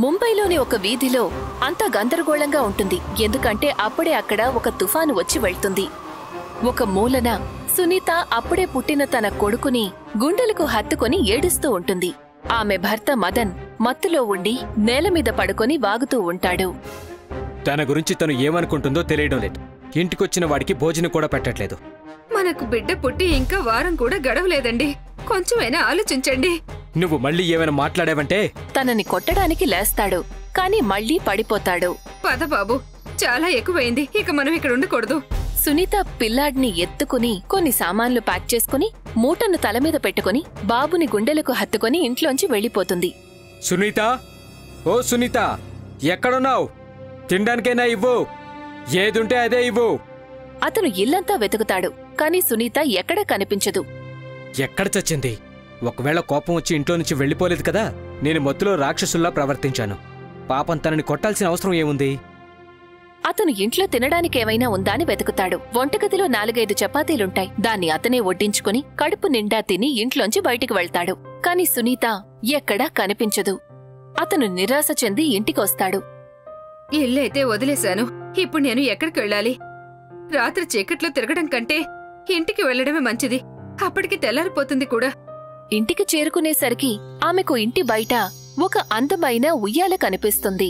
ముంబైలోని ఒక వీధిలో అంతా గందరగోళంగా ఉంటుంది. ఎందుకంటే అప్పుడే అక్కడ ఒక తుఫాను వచ్చి వెళ్తుంది. ఒక మూలన సునీత అప్పుడే పుట్టిన తన కొడుకుని గుండెలకు హత్తుకొని ఏడుస్తూ ఉంటుంది. ఆమె భర్త మదన్ మత్తులో ఉండి నేలమీద పడుకొని వాగుతూ ఉంటాడు. తన గురించి తను ఏమనుకుంటుందో తెలియడం లేదు. ఇంటికొచ్చిన వాడికి భోజనం కూడా పెట్టట్లేదు. మనకు బిడ్డ పుట్టి ఇంకా వారం కూడా గడవలేదండి. కొంచెమైనా ఆలోచించండి. నువ్వు మళ్ళీ ఏమైనా మాట్లాడావంటే తనని కొట్టడానికి లేస్తాడు, కాని మళ్లీ పడిపోతాడు. పద బాబు, చాలా ఎక్కువైంది. ఇక మనం ఇక్కడ ఉండకూడదు. సునీత పిల్లాడిని ఎత్తుకుని కొన్ని సామాన్లు ప్యాక్ చేసుకుని మూటను తలమీద పెట్టుకుని బాబుని గుండెలకు హత్తుకొని ఇంట్లోంచి వెళ్లిపోతుంది. సునీత, ఓ సునీత, ఎక్కడున్నావు? తినడానికైనా ఇవ్వు. ఏదుంటే అదే ఇవ్వు. అతను ఇల్లంతా వెతుకుతాడు, కాని సునీత ఎక్కడా కనిపించదు. ఎక్కడ చచ్చింది? ఒకవేళ కోపం వచ్చి ఇంట్లో నుంచి వెళ్లిపోలేదు కదా. నేను మత్తులో రాక్షసుల్లా ప్రవర్తించాను. పాపం తనని కొట్టాల్సిన అవసరం ఏముంది? అతను ఇంట్లో తినడానికేమైనా ఉందా అని వెతుకుతాడు. వంటగదిలో 4-5 చపాతీలుంటాయి. దాన్ని అతనే వడ్డించుకుని కడుపు నిండా తిని ఇంట్లోంచి బయటికి వెళ్తాడు. కాని సునీత ఎక్కడా కనిపించదు. అతను నిరాశ చెంది ఇంటికొస్తాడు. ఇల్లైతే వదిలేశాను. ఇప్పుడు నేను ఎక్కడికి వెళ్ళాలి? రాత్రి చీకట్లో తిరగడం కంటే ఇంటికి వెళ్లడమే మంచిది. అప్పటికి తెల్లారిపోతుంది కూడా. ఇంటికి చేరుకునేసరికి ఆమెకు ఇంటి బయట ఒక అందమైన ఉయ్యాల కనిపిస్తుంది.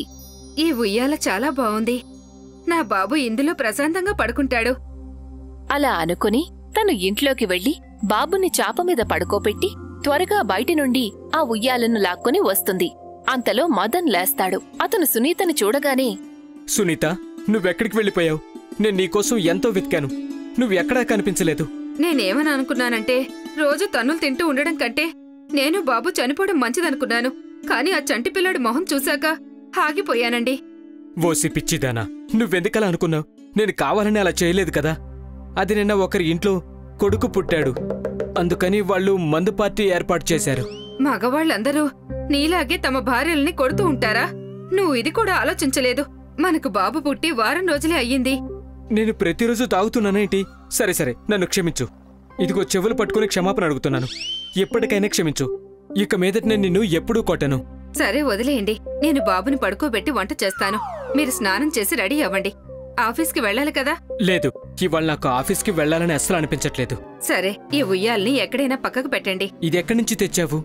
ఈ ఉయ్యాల చాలా బావుంది. నా బాబు ఇందులో ప్రశాంతంగా పడుకుంటాడు. అలా అనుకుని తను ఇంట్లోకి వెళ్లి బాబుని చాపమీద పడుకోపెట్టి త్వరగా బయటి నుండి ఆ ఉయ్యాలను లాక్కొని వస్తుంది. అంతలో మదన్ లేస్తాడు. అతను సునీతని చూడగానే, సునీత, నువ్వెక్కడికి వెళ్ళిపోయావు? నేను నీకోసం ఎంతో వెతికాను. నువ్వెక్కడా కనిపించలేదు. నేనేమని అనుకున్నానంటే, రోజు తన్నులు తింటూ ఉండడం కంటే నేను బాబు చనిపోవడం మంచిదనుకున్నాను. కాని ఆ చంటి పిల్లాడి మొహం చూశాక ఆగిపోయానండి. ఓసి పిచ్చిదానా, నువ్వెందుకలా అనుకున్నావు? నేను కావాలని అలా చేయలేదు కదా. అది నిన్న ఒకరి ఇంట్లో కొడుకు పుట్టాడు. అందుకని వాళ్ళు మందు పార్టీ ఏర్పాటు చేశారు. మగవాళ్ళందరూ నీలాగే తమ భార్యల్ని కొడుతూ ఉంటారా? నువ్వు ఇది కూడా ఆలోచించలేదు. మనకు బాబు పుట్టి వారం రోజులే అయ్యింది. నేను ప్రతిరోజు తాగుతున్నానేంటి? సరే సరే, నన్ను క్షమించు. ఇదిగో చెవులు పట్టుకుని క్షమాపణ అడుగుతున్నాను. ఎప్పటికైనా క్షమించు. ఇక మీదట నేను నిన్ను ఎప్పుడూ కొట్టను. సరే వదిలేయండి. నేను బాబుని పడుకోబెట్టి వంట చేస్తాను. మీరు స్నానం చేసి రెడీ అవ్వండి. ఆఫీస్కి వెళ్ళాలి కదా? లేదు, ఇవాళ నాకు ఆఫీస్కి వెళ్లాలని అస్సలు అనిపించట్లేదు. సరే, ఈ ఉయ్యాల్ని ఎక్కడైనా పక్కకు పెట్టండి. ఇదెక్కడి నుంచి తెచ్చావు?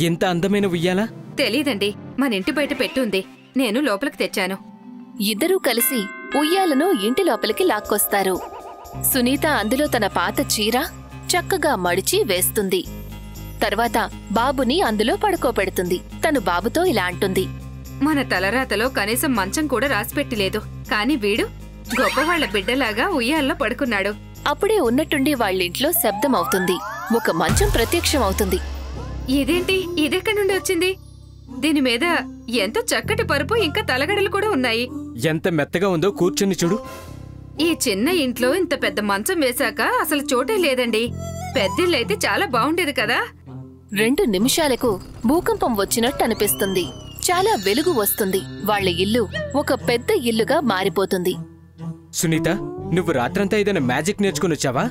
ఎంత అందమైన ఉయ్యాలా? తెలీదండి, మన ఇంటి బయట పెట్టుంది. నేను లోపలికి తెచ్చాను. ఇద్దరూ కలిసి ఉయ్యాలను ఇంటి లోపలికి లాక్కొస్తారు. సునీత అందులో తన పాత చీర చక్కగా మడిచి వేస్తుంది. తర్వాత బాబుని అందులో పడుకోపెడుతుంది. తను బాబుతో ఇలా అంటుంది, మన తలరాతలో కనీసం మంచం కూడా రాసిపెట్టిలేదు. కాని వీడు గొప్పవాళ్ల బిడ్డలాగా ఉయ్యాల్లో పడుకున్నాడు. అప్పుడే ఉన్నట్టుండి వాళ్ళింట్లో శబ్దమవుతుంది. ఒక మంచం ప్రత్యక్షమవుతుంది. ఇదేంటి? ఇదెక్కడి నుండి వచ్చింది? దీని మీద ఎంతో చక్కటి పరుపు ఇంకా తలగడలు కూడా ఉన్నాయి. ఎంత మెత్తగా ఉందో కూర్చుని చూడు. ఈ చిన్న ఇంట్లో ఇంత పెద్ద మంచం వేశాక అసలు చోటే లేదండి. పెద్దిళ్ళైతే చాలా బాగుండేది కదా. 2 నిమిషాలకు భూకంపం వచ్చినట్టు అనిపిస్తుంది. చాలా వెలుగు వస్తుంది. వాళ్ల ఇల్లు ఒక పెద్ద ఇల్లుగా మారిపోతుంది. సునీత, నువ్వు రాత్రంతా ఏదైనా మ్యాజిక్ నేర్చుకుని వచ్చావా?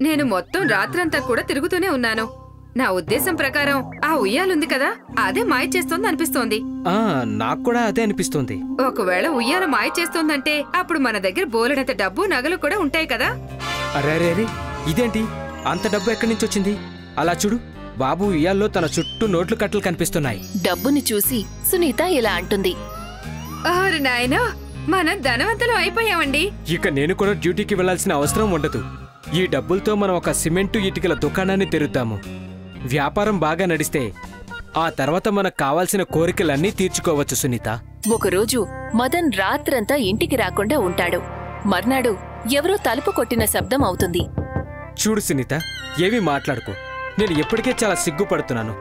నేను మొత్తం రాత్రంతా కూడా తిరుగుతూనే ఉన్నాను. నా ఉద్దేశం ప్రకారం ఆ ఉయ్యాలుంది కదా, అదే మాయ చేస్తోంది అనిపిస్తోంది. నాకు కూడా అదే అనిపిస్తోంది. ఒకవేళ ఉయ్యాల మాయ చేస్తోందంటే అప్పుడు మన దగ్గర బోలెడంత డబ్బు నగలు కూడా ఉంటాయి కదా. అరే, ఇదేంటి? అంత డబ్బు ఎక్కడి నుంచి వచ్చింది? అలా చూడు, బాబు ఉయ్యాల్లో తన చుట్టూ నోట్లు కట్టలు కనిపిస్తున్నాయి. డబ్బుని చూసి సునీత ఇలా అంటుంది, ఆరు నాయనా, మనం ధనవంతులు అయిపోయామండి. ఇక నేను కూడా డ్యూటీకి వెళ్లాల్సిన అవసరం ఉండదు. ఈ డబ్బులతో మనం ఒక సిమెంటు ఇటుకల దుకాణాన్ని తెరుద్దాము. వ్యాపారం బాగా నడిస్తే ఆ తర్వాత మనకు కావాల్సిన కోరికలన్నీ తీర్చుకోవచ్చు. సునీత, ఒకరోజు మదన్ రాత్రంతా ఇంటికి రాకుండా ఉంటాడు. మర్నాడు ఎవరో తలుపు కొట్టిన శబ్దం అవుతుంది. చూడు సునీత, ఏమీ మాట్లాడుకో. నేను ఎప్పటికే చాలా సిగ్గుపడుతున్నాను.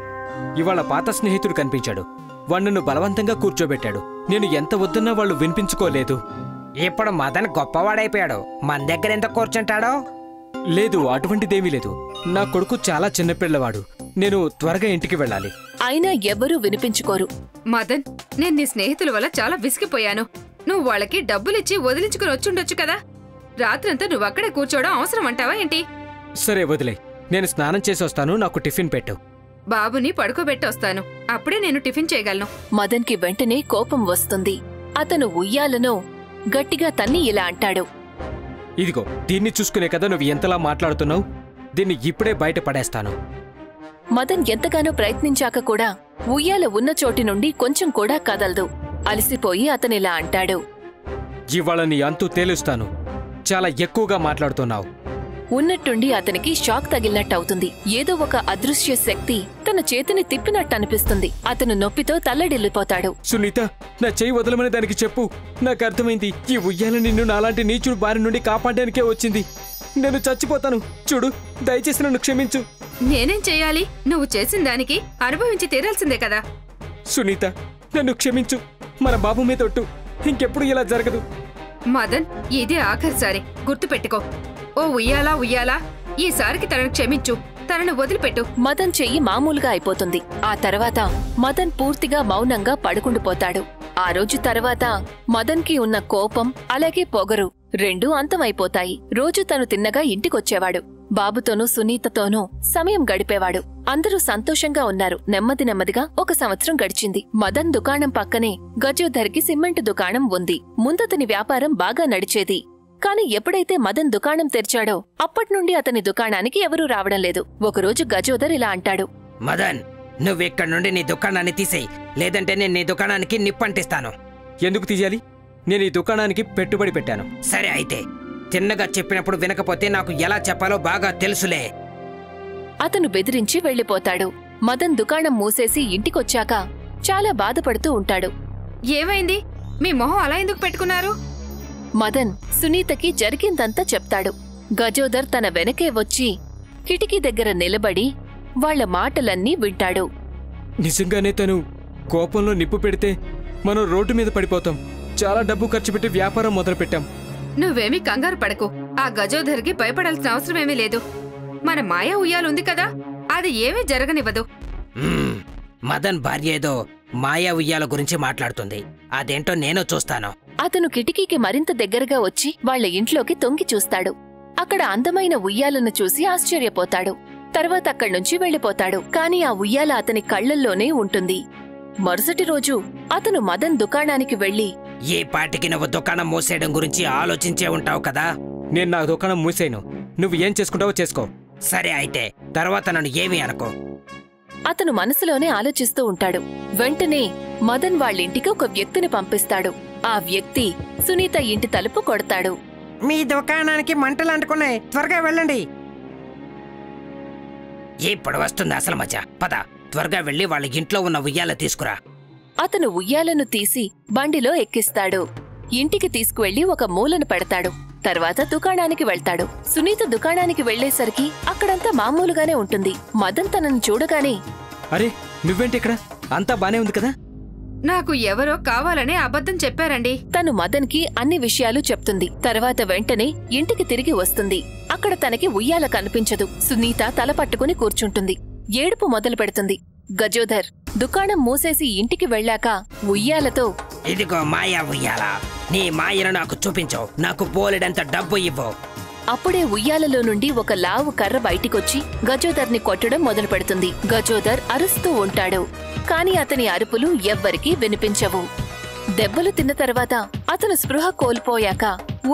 ఇవాళ పాత స్నేహితుడు కనిపించాడు. వాణ్ణను బలవంతంగా కూర్చోబెట్టాడు. నేను ఎంత వద్దన్నా వాళ్ళు వినిపించుకోలేదు. ఇప్పుడు మదన్ గొప్పవాడైపోయాడు. మన దగ్గర ఎంత కూర్చుంటాడో? లేదు, అటువంటిదేమీ లేదు. నా కొడుకు చాలా చిన్నపిల్లవాడు. నేను త్వరగా ఇంటికి వెళ్ళాలి. అయినా ఎవ్వరూ వినిపించుకోరు. మదన్, నేను నీ స్నేహితుల వల్ల చాలా విసిగిపోయాను. నువ్వు వాళ్ళకి డబ్బులిచ్చి వదిలించుకుని వచ్చుండొచ్చు కదా. రాత్రంతా నువ్వు అక్కడే కూర్చోవడం అవసరం అంటావా ఏంటి? సరే వదిలే, నేను స్నానం చేసి వస్తాను. నాకు టిఫిన్ పెట్టు. బాబుని పడుకోబెట్టొస్తాను. అప్పుడే నేను టిఫిన్ చేయగలను. మదన్కి వెంటనే కోపం వస్తుంది. అతను ఉయ్యాలను గట్టిగా తన్ని ఇలా అంటాడు. ఇదిగో దీన్ని చూసుకునే కదా నువ్వు ఎంతలా మాట్లాడుతున్నావు. దీన్ని ఇప్పుడే బయట పడేస్తాను. మదన్ ఎంతగానో ప్రయత్నించాక కూడా ఉయ్యాల ఉన్న చోటి నుండి కొంచెం కూడా కదలదు. అలసిపోయి అతనిలా అంటాడు. ఇవాళ నీ అంతు తేలుస్తాను. చాలా ఎక్కువగా మాట్లాడుతున్నావు. ఉన్నట్టుండి అతనికి షాక్ తగిలినట్టవుతుంది. ఏదో ఒక అదృశ్య శక్తి తన చేతిని తిప్పినట్టు అనిపిస్తుంది. అతను నొప్పితో తల్లడిల్లిపోతాడు. సునీత, నా చెయ్యి వదలమని దానికి చెప్పు. నాకు అర్థమైంది. ఈ ఉయ్యాల నిన్ను నాలాంటి నీచుడు బారి నుండి కాపాడడానికే వచ్చింది. నేను చచ్చిపోతాను. చూడు, దయచేసి నన్ను క్షమించు. నేనేం చెయ్యాలి? నువ్వు చేసిన దానికి అనుభవించి తీరాల్సిందే కదా. సునీత, నన్ను క్షమించు. మన బాబు మీద ఒట్టు. ఇంకెప్పుడు ఇలా జరగదు. మదన్, ఇదే ఆఖరిసారి, గుర్తుపెట్టుకో. ఓ ఉయ్యాలా ఉయ్యాలా, ఈసారికి తనను క్షమించు. తనను వదిలిపెట్టు. మదన్ చెయ్యి మామూలుగా అయిపోతుంది. ఆ తర్వాత మదన్ పూర్తిగా మౌనంగా పడుకుండిపోతాడు. ఆ రోజు తర్వాత మదన్కి ఉన్న కోపం అలాగే పొగరు రెండూ అంతమైపోతాయి. రోజు తను తిన్నగా ఇంటికొచ్చేవాడు. బాబుతోనూ సునీతతోనూ సమయం గడిపేవాడు. అందరూ సంతోషంగా ఉన్నారు. నెమ్మదిగా 1 సంవత్సరం గడిచింది. మదన్ దుకాణం పక్కనే గజోధర్కి సిమెంట్ దుకాణం ఉంది. ముందతని వ్యాపారం బాగా నడిచేది. కాని ఎప్పుడైతే మదన్ దుకాణం తెరిచాడో అప్పట్నుండి అతని దుకాణానికి ఎవరూ రావడం లేదు. ఒకరోజు గజోధర్ ఇలా అంటాడు. మదన్, నువ్విక్కడి నుండి నీ దుకాణాన్ని తీసేయి, లేదంటే నేను నీ దుకాణానికి నిప్పంటిస్తాను. ఎందుకు తీయాలి? నేను ఈ దుకాణానికి పెట్టుబడి పెట్టాను. సరే అయితే, చిన్నగా చెప్పినప్పుడు వినకపోతే నాకు ఎలా చెప్పాలో బాగా తెలుసులే. అతను బెదిరించి వెళ్లిపోతాడు. మదన్ దుకాణం మూసేసి ఇంటికొచ్చాక చాలా బాధపడుతూ ఉంటాడు. ఏమైంది? మీ మొహం అలా ఎందుకు పెట్టుకున్నారు? మదన్ సునీతకి జరిగిందంతా చెప్తాడు. గజోధర్ తన వెనకే వచ్చి కిటికీ దగ్గర నిలబడి వాళ్ల మాటలన్నీ వింటాడు. నిజంగానే తను కోపంలో నిప్పు పెడితే మనం రోడ్డు మీద పడిపోతాం. చాలా డబ్బు ఖర్చు పెట్టి వ్యాపారం మొదలుపెట్టాం. నువ్వేమీ కంగారు పడకు. ఆ గజోధర్కి భయపడాల్సిన అవసరమేమీ లేదు. మన మాయా ఉయ్యాలుంది కదా, అది ఏమీ జరగనివ్వదు. మదన్ భార్య ఏదో మాయా ఉయ్యాల గురించి మాట్లాడుతుంది. అదేంటో నేను చూస్తాను. అతను కిటికీకి మరింత దగ్గరగా వచ్చి వాళ్ల ఇంట్లోకి తొంగి చూస్తాడు. అక్కడ అందమైన ఉయ్యాలను చూసి ఆశ్చర్యపోతాడు. తర్వాత అక్కడ్నుంచి వెళ్లిపోతాడు. కాని ఆ ఉయ్యాల అతని కళ్లల్లోనే ఉంటుంది. మరుసటి రోజు అతను మదన్ దుకాణానికి వెళ్లి, ఏ పాటికి నువ్వు దుకాణం మూసేయడం గురించి ఆలోచించే ఉంటావు కదా. నేను నా దుకాణం మూసేయను. నువ్వు ఏం చేసుకుంటావో చేసుకో. సరే అయితే, తర్వాత నన్ను ఏమీ అనుకో. అతను మనసులోనే ఆలోచిస్తూ ఉంటాడు. వెంటనే మదన్ వాళ్ళింటికి ఒక వ్యక్తిని పంపిస్తాడు. ఆ వ్యక్తి సునీత ఇంటి తలుపు కొడతాడు. మీ దుకాణానికి మంటలు అంటుకున్నాయి, త్వరగా వెళ్ళండి. ఇప్పుడు వస్తుంది అసలు మజా. పద, త్వరగా వెళ్ళి వాళ్ళ ఇంట్లో ఉన్న ఉయ్యాల తీసుకురా. అతను ఉయ్యాలను తీసి బండిలో ఎక్కిస్తాడు. ఇంటికి తీసుకువెళ్లి ఒక మూలను పెడతాడు. తర్వాత దుకాణానికి వెళ్తాడు. సునీత దుకాణానికి వెళ్లేసరికి అక్కడంతా మామూలుగానే ఉంటుంది. మదన్ తనను చూడగానే, అరే, నువ్వేంటి ఇక్కడ? అంతా బానే ఉంది కదా? నాకు ఎవరో కావాలనే అబద్ధం చెప్పారండి. తను మదన్కి అన్ని విషయాలు చెప్తుంది. తర్వాత వెంటనే ఇంటికి తిరిగి వస్తుంది. అక్కడ తనకి ఉయ్యాల కనిపించదు. సునీత తల పట్టుకుని కూర్చుంటుంది. ఏడుపు మొదలు పెడుతుంది. గజోధర్ దుకాణం మూసేసి ఇంటికి వెళ్ళాక ఉయ్యాలతో, ఇదిగో మాయా ఉయ్యాల, నీ మాయను నాకు చూపించు. నాకు బోలెడంత డబ్బు ఇవ్వు. అప్పుడే ఉయ్యాలలో నుండి ఒక లావు కర్ర బయటికొచ్చి గజోధర్ని కొట్టడం మొదలు పెడుతుంది. గజోధర్ అరుస్తూ ఉంటాడు. కాని అతని అరుపులు ఎవ్వరికీ వినిపించవు. దెబ్బలు తిన్న తర్వాత అతను స్పృహ కోల్పోయాక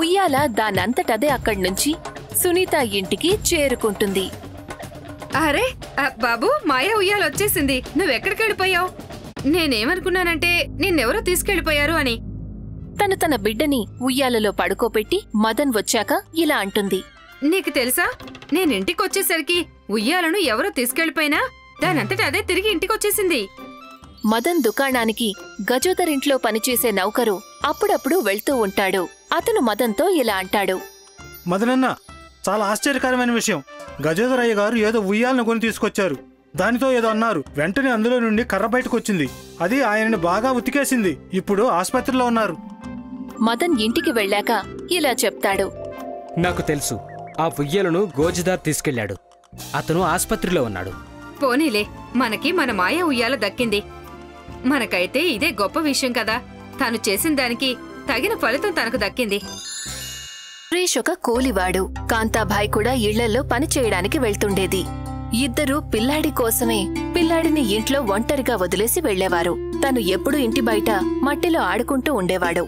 ఉయ్యాల దానంతటదే అక్కడ్నుంచి సునీత ఇంటికి చేరుకుంటుంది. అరే బాబు, మాయా ఉయ్యాలొచ్చేసింది. నువ్వెక్కడికెళ్ళిపోయావు? నేనేమనుకున్నానంటే నిన్నెవరో తీసుకెళ్లిపోయారు అని. తను తన బిడ్డని ఉయ్యాలలో పడుకోపెట్టి మదన్ వచ్చాక ఇలా అంటుంది. నీకు తెలుసా, నేనింటికొచ్చేసరికి ఉయ్యాలను ఎవరో తీసుకెళ్లిపోయినా దానంతట అదే తిరిగి ఇంటికొచ్చేసింది. మదన్ దుకాణానికి గజోధర్ ఇంట్లో పనిచేసే నౌకరు అప్పుడప్పుడు వెళ్తూ ఉంటాడు. అతను మదన్తో ఇలా అంటాడు. మదనన్న, చాలా ఆశ్చర్యకరమైన విషయం. గజోధరయ్య గారు ఏదో ఉయ్యాలను కొని తీసుకొచ్చారు. దానితో ఏదో అన్నారు. వెంటనే అందులో నుండి కర్ర బయటకొచ్చింది. అది ఆయనని బాగా ఉతికేసింది. ఇప్పుడు ఆసుపత్రిలో ఉన్నారు. మదన్ ఇంటికి వెళ్ళాక ఇలా చెప్తాడు. నాకు తెలుసు, ఆ ఉయ్యాలను గోజదార్ తీసుకెళ్లాడు. అతను ఆస్పత్రిలో ఉన్నాడు. పోనీలే, మనకి మన మాయా ఉయ్యాల దక్కింది. మనకైతే ఇదే గొప్ప విషయం కదా. తాను చేసిన దానికి తగిన ఫలితం తనకు దక్కింది. సురేష్ ఒక కూలివాడు. కాంతాభాయ్ కూడా ఇళ్లలో పనిచేయడానికి వెళ్తుండేది. ఇద్దరూ పిల్లాడి కోసమే పిల్లాడిని ఇంట్లో ఒంటరిగా వదిలేసి వెళ్లేవారు. తను ఎప్పుడూ ఇంటి బయట మట్టిలో ఆడుకుంటూ ఉండేవాడు.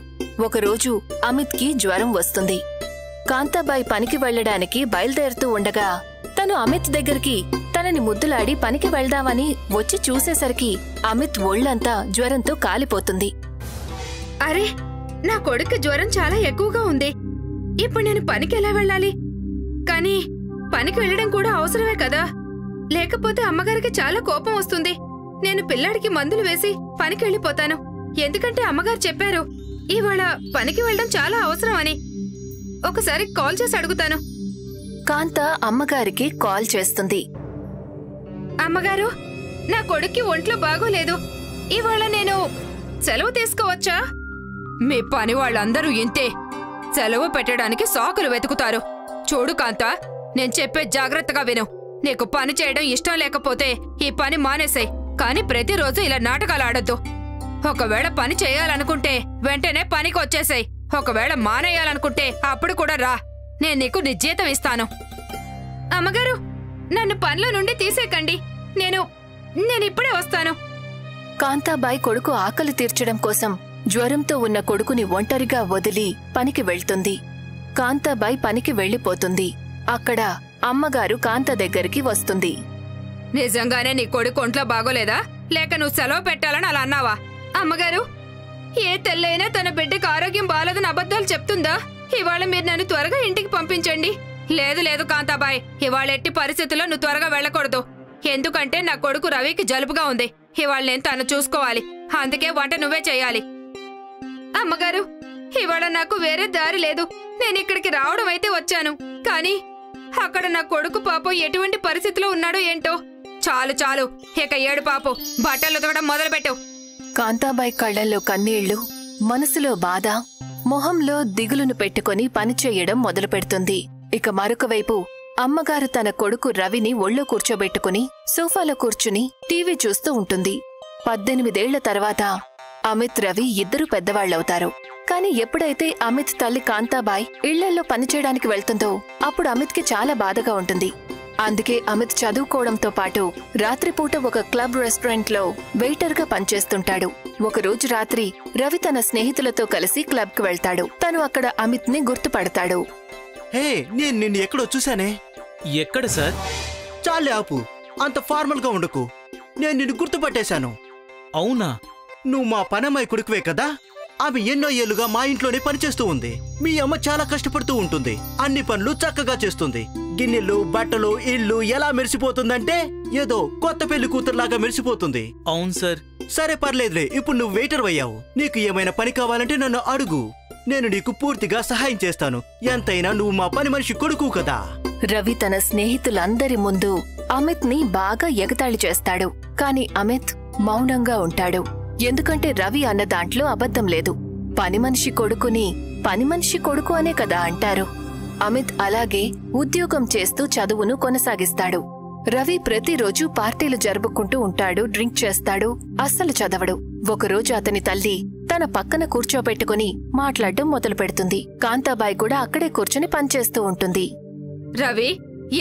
ఒకరోజు అమిత్కి జ్వరం వస్తుంది. కాంతాబాయ్ పనికి వెళ్లడానికి బయలుదేరుతూ ఉండగా తను అమిత్ దగ్గరికి తనని ముద్దులాడి పనికి వెళ్దామని వచ్చి చూసేసరికి అమిత్ ఒళ్లంతా జ్వరంతో కాలిపోతుంది. అరే, నా కొడుకు జ్వరం చాలా ఎక్కువగా ఉంది. ఇప్పుడు నేను పనికి ఎలా వెళ్ళాలి? కానీ పనికి వెళ్ళడం కూడా అవసరమే కదా, లేకపోతే అమ్మగారికి చాలా కోపం వస్తుంది. నేను పిల్లాడికి మందులు వేసి పనికి వెళ్ళిపోతాను. ఎందుకంటే అమ్మగారు చెప్పారు ఇవాళ పనికి వెళ్ళడం చాలా అవసరం అని. ఒకసారి కాల్ చేసి అడుగుతాను. కాంత అమ్మగారికి కాల్ చేస్తుంది. అమ్మగారు, నా కొడుక్కి ఒంట్లో బాగోలేదు. ఇవాళ నేను సెలవు తీసుకోవచ్చా? మీ పని వాళ్ళందరూ ఇంతే, సెలవు పెట్టడానికి సాకులు వెతుకుతారు. చూడు కాంత, నేను చెప్పే జాగ్రత్తగా విను. నీకు పని చేయడం ఇష్టం లేకపోతే ఈ పని మానేసాయి, కానీ ప్రతిరోజు ఇలా నాటకాలు ఆడొద్దు. ఒకవేళ పని చేయాలనుకుంటే వెంటనే పనికి వచ్చేసాయి. ఒకవేళ మానేయాలనుకుంటే అప్పుడు కూడా రా, నేను నీకు నీ జీతం ఇస్తాను. అమ్మగారు, నన్ను పనిలో నుండి తీసేకండి. నేను ఇప్పుడే వస్తాను. కాంతాబాయ్ కొడుకు ఆకలి తీర్చడం కోసం జ్వరంతో ఉన్న కొడుకుని ఒంటరిగా వదిలి పనికి వెళ్తుంది. కాంతాబాయ్ పనికి వెళ్లిపోతుంది. అక్కడ అమ్మగారు కాంత దగ్గరికి వస్తుంది. నిజంగానే నీ కొడుకు ఒంట్లో బాగోలేదా, లేక నువ్వు సెలవు పెట్టాలని అలా అన్నావా? అమ్మగారు, ఏ తెల్లైనా తన బిడ్డకు ఆరోగ్యం బాలేదని అబద్ధాలు చెప్తుందా? ఇవాళ మీరు నన్ను త్వరగా ఇంటికి పంపించండి. లేదు లేదు కాంతాబాయ్, ఇవాళ ఎట్టి పరిస్థితుల్లో నువ్వు త్వరగా వెళ్ళకూడదు. ఎందుకంటే నా కొడుకు రవికి జలుబుగా ఉంది. ఇవాళ నేను తను చూసుకోవాలి, అందుకే వంట నువ్వే చెయ్యాలి. అమ్మగారు, ఇవాళ నాకు వేరే దారి లేదు. నేనిక్కడికి రావడం అయితే వచ్చాను, కానీ అక్కడ నా కొడుకు పాపం ఎటువంటి పరిస్థితిలో ఉన్నాడో ఏంటో. చాలు చాలు, ఇక ఏడు పాపం, బట్టలు ఉతకడం మొదలుపెట్టు. కాంతాబాయ్ కళ్లల్లో కన్నీళ్లు, మనసులో బాధ, మొహంలో దిగులును పెట్టుకుని పనిచేయడం మొదలుపెడుతుంది. ఇక మరొక వైపు అమ్మగారు తన కొడుకు రవిని ఒళ్ళో కూర్చోబెట్టుకుని సోఫాలో కూర్చుని టీవీ చూస్తూ ఉంటుంది. 18 ఏళ్ల తర్వాత అమిత్, రవి ఇద్దరూ పెద్దవాళ్లవుతారు. కాని ఎప్పుడైతే అమిత్ తల్లి కాంతాబాయ్ ఇళ్లల్లో పనిచేయడానికి వెళ్తుందో అప్పుడు అమిత్కి చాలా బాధగా ఉంటుంది. అందుకే అమిత్ చదువుకోవడంతో పాటు రాత్రిపూట ఒక క్లబ్ రెస్టారెంట్లో వెయిటర్గా పనిచేస్తుంటాడు. ఒకరోజు రాత్రి రవి తన స్నేహితులతో కలిసి క్లబ్కి వెళ్తాడు. తను అక్కడ అమిత్ ని గుర్తుపడతాడు. హే, నేను నిన్ను ఎక్కడో చూశానే. ఎక్కడ సార్? చాలే ఆపు, అంత ఫార్మల్ గా ఉండకు. నేను నిన్ను గుర్తుపట్టేశాను. అవునా? నువ్వు మా పనమ్మాయి కొడుకువే కదా? ఆమె ఎన్నో ఏళ్లుగా మా ఇంట్లోనే పనిచేస్తూ ఉంది. మీ అమ్మ చాలా కష్టపడుతూ ఉంటుంది, అన్ని పనులు చక్కగా చేస్తుంది. గిన్నెలు, బట్టలు, ఇల్లు ఎలా మెరిసిపోతుందంటే ఏదో కొత్త పెళ్లి కూతురులాగా మెరిసిపోతుంది. అవును సార్. సరే పర్లేదులే, ఇప్పుడు నువ్వు వెయిటర్ అయ్యావు. నీకు ఏమైనా పని కావాలంటే నన్ను అడుగు, నేను నీకు పూర్తిగా సహాయం చేస్తాను. ఎంతైనా నువ్వు మా పని మనిషి కొడుకు కదా. రవి తన స్నేహితులందరి ముందు అమిత్ ని బాగా ఎగతాళి చేస్తాడు. కాని అమిత్ మౌనంగా ఉంటాడు. ఎందుకంటే రవి అన్న దాంట్లో అబద్ధం లేదు. పని మనిషి కొడుకుని పని మనిషి కొడుకు అనే కదా అంటారు. అమిత్ అలాగే ఉద్యోగం చేస్తూ చదువును కొనసాగిస్తాడు. రవి ప్రతిరోజు పార్టీలు జరుపుకుంటూ ఉంటాడు, డ్రింక్ చేస్తాడు, అస్సలు చదవడు. ఒకరోజు అతని తల్లి తన పక్కన కూర్చోబెట్టుకుని మాట్లాడడం మొదలు పెడుతుంది. కాంతాబాయ్ కూడా అక్కడే కూర్చుని పనిచేస్తూ ఉంటుంది. రవి,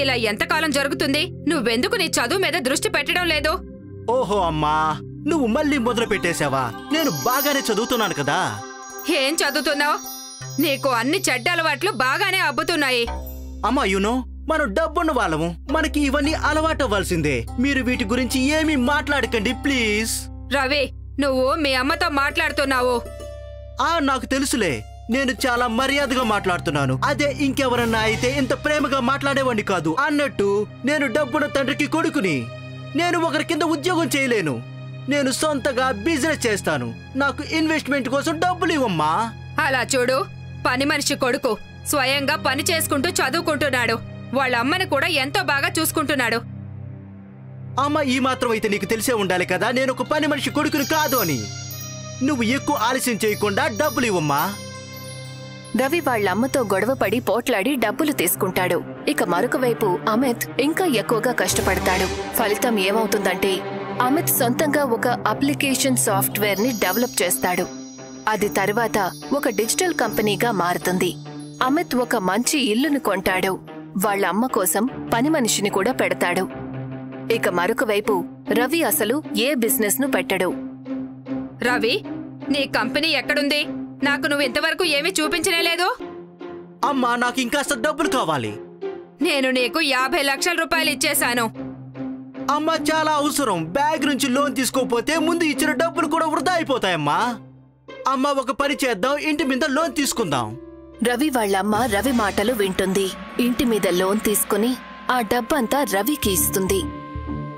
ఇలా ఎంతకాలం జరుగుతుంది? నువ్వెందుకు నీ చదువు మీద దృష్టి పెట్టడం లేదు? ఓహో అమ్మా, నువ్వు మళ్ళీ మొదలు పెట్టేశావా? నేను బాగానే చదువుతున్నాను కదా. ఏం చదువుతున్నావు? నీకు అన్ని చెడ్డ అలవాట్లు బాగానే అబ్బుతున్నాయి. అమ్మా, యూనో, మనం డబ్బున్న వాళ్ళము, మనకి ఇవన్నీ అలవాటవ్వాల్సిందే. మీరు వీటి గురించి ఏమీ మాట్లాడకండి ప్లీజ్. రవి, నువ్వు మీ అమ్మతో మాట్లాడుతున్నావు. నాకు తెలుసులే, నేను చాలా మర్యాదగా మాట్లాడుతున్నాను. అదే ఇంకెవరన్నా అయితే ఇంత ప్రేమగా మాట్లాడేవాడిని కాదు. అన్నట్టు నేను డబ్బున్న తండ్రికి కొడుకుని. నేను ఒకరి కింద ఉద్యోగం చేయలేను. నేను సొంతగా బిజినెస్ చేస్తాను. నాకు ఇన్వెస్ట్మెంట్ కోసం డబ్బులు ఇవ్వమ్మా. అలా చూడు, పని మనిషి కొడుకు స్వయంగా పని చేసుకుంటూ చదువుకుంటున్నాడు. వాళ్ళ అమ్మని కూడా ఎంతో బాగా చూసుకుంటున్నాడు. అమ్మ, ఈ మాత్రం అయితే నీకు తెలిసే ఉండాలి కదా నేను ఒక పని మనిషి కొడుకుని కాదు అని. నువ్వు ఎక్కువ ఆలస్యం చేయకుండా డబ్బులు ఇవ్వమ్మా. రవి వాళ్ళమ్మతో గొడవపడి పోట్లాడి డబ్బులు తీసుకుంటాడు. ఇక మరొక వైపు అమిత్ ఇంకా ఎక్కువగా కష్టపడతాడు. ఫలితం ఏమవుతుందంటే అమిత్ సొంతంగా ఒక అప్లికేషన్ సాఫ్ట్వేర్ ని డెవలప్ చేస్తాడు. అది తర్వాత ఒక డిజిటల్ కంపెనీగా మారుతుంది. అమిత్ ఒక మంచి ఇల్లును కొంటాడు. వాళ్ళ అమ్మ కోసం పని మనిషిని కూడా పెడతాడు. ఇక మరొక వైపు రవి అసలు ఏ బిజినెస్ ను పెట్టడు. రవి, నీ కంపెనీ ఎక్కడుంది? నాకు నువ్వు ఇంతవరకు ఏమీ చూపించనే లేదు. అమ్మా, నాకు ఇంకాస్త డబ్బులు కావాలి. నేను నీకు 50 లక్షల రూపాయలు ఇచ్చేశాను. అమ్మ, చాలా అవసరం. బ్యాంక్ నుంచి లోన్ తీసుకోపోతే ముందు ఇచ్చిన డబ్బులు కూడా వృధా అయిపోతాయమ్మా. అమ్మ, ఒక పని చేద్దాం, ఇంటి మీద లోన్ తీసుకుందాం. రవి వాళ్ళమ్మ రవి మాటలు వింటుంది. ఇంటి మీద లోన్ తీసుకుని ఆ డబ్బంతా రవికి ఇస్తుంది.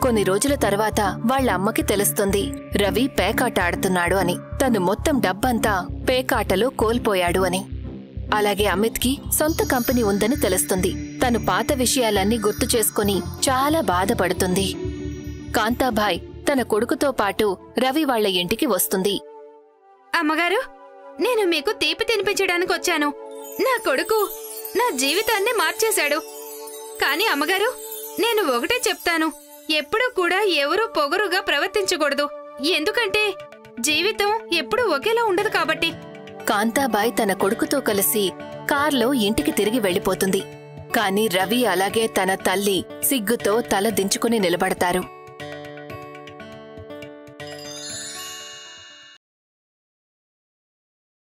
కొన్ని రోజుల తర్వాత వాళ్ళ అమ్మకి తెలుస్తుంది రవి పేకాట ఆడుతున్నాడు అని. తను మొత్తం డబ్బంతా పేకాటలో కోల్పోయాడు అని. అలాగే అమిత్కి సొంత కంపెనీ ఉందని తెలుస్తుంది. తను పాత విషయాలన్నీ గుర్తు చేసుకుని చాలా బాధపడుతుంది. కాంతాభాయ్ తన కొడుకుతో పాటు రవి వాళ్ల ఇంటికి వస్తుంది. అమ్మగారు, నేను మీకు తీపి తినిపించడానికి వచ్చాను. నా కొడుకు నా జీవితాన్ని మార్చేశాడు. కాని అమ్మగారు, నేను ఒకటే చెప్తాను, ఎప్పుడూ కూడా ఎవరూ పొగరుగా ప్రవర్తించకూడదు. ఎందుకంటే జీవితం ఎప్పుడూ ఒకేలా ఉండదు కాబట్టి. కాంతాబాయ్ తన కొడుకుతో కలిసి కార్లో ఇంటికి తిరిగి వెళ్లిపోతుంది. కాని రవి అలాగే తన తల్లి సిగ్గుతో తల దించుకుని నిలబడతారు.